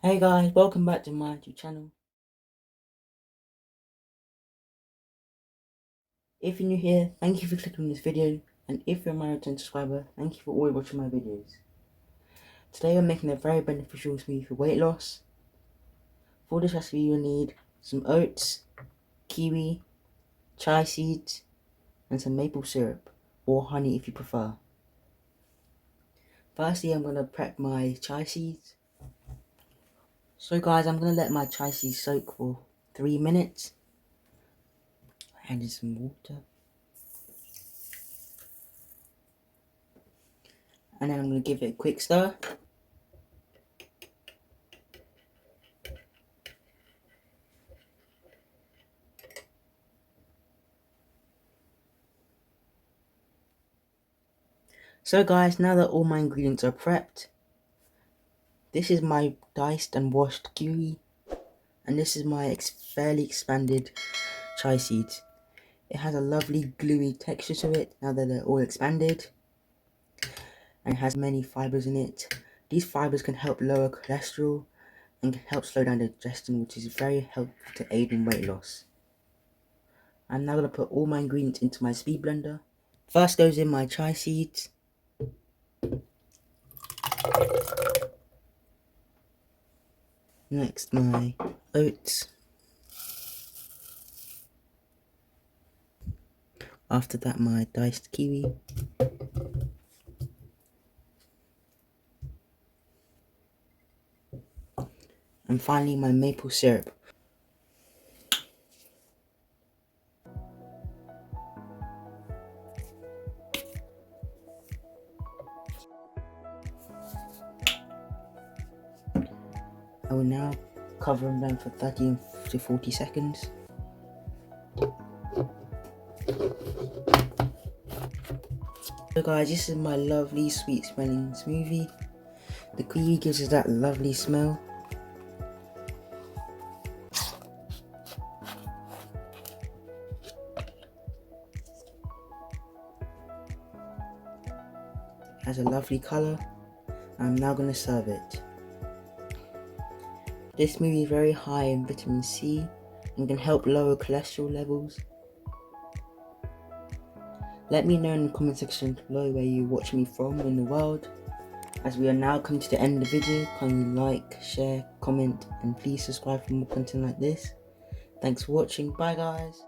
Hey guys, welcome back to my YouTube channel. If you're new here, thank you for clicking on this video, and if you're my return subscriber, thank you for always watching my videos. Today I'm making a very beneficial smoothie for weight loss. For this recipe you'll need some oats, kiwi, chia seeds, and some maple syrup, or honey if you prefer. Firstly, I'm going to prep my chia seeds. So guys, I'm going to let my chia seeds soak for 3 minutes. Add in some water. And then I'm going to give it a quick stir. So guys, now that all my ingredients are prepped, this is my diced and washed kiwi, and this is my fairly expanded chia seeds. It has a lovely gluey texture to it now that they're all expanded, and it has many fibers in it. These fibers can help lower cholesterol and can help slow down digestion, which is very helpful to aid in weight loss. I'm now going to put all my ingredients into my speed blender. First goes in my chia seeds. Next my oats. After that my diced kiwi. And finally my maple syrup. I will now cover them for 30 to 40 seconds. So guys, this is my lovely sweet smelling smoothie. The kiwi gives us that lovely smell. It has a lovely colour. I'm now going to serve it. This smoothie is very high in vitamin C and can help lower cholesterol levels. Let me know in the comment section below where you watch me from in the world. As we are now coming to the end of the video, kindly like, share, comment, and please subscribe for more content like this. Thanks for watching. Bye guys.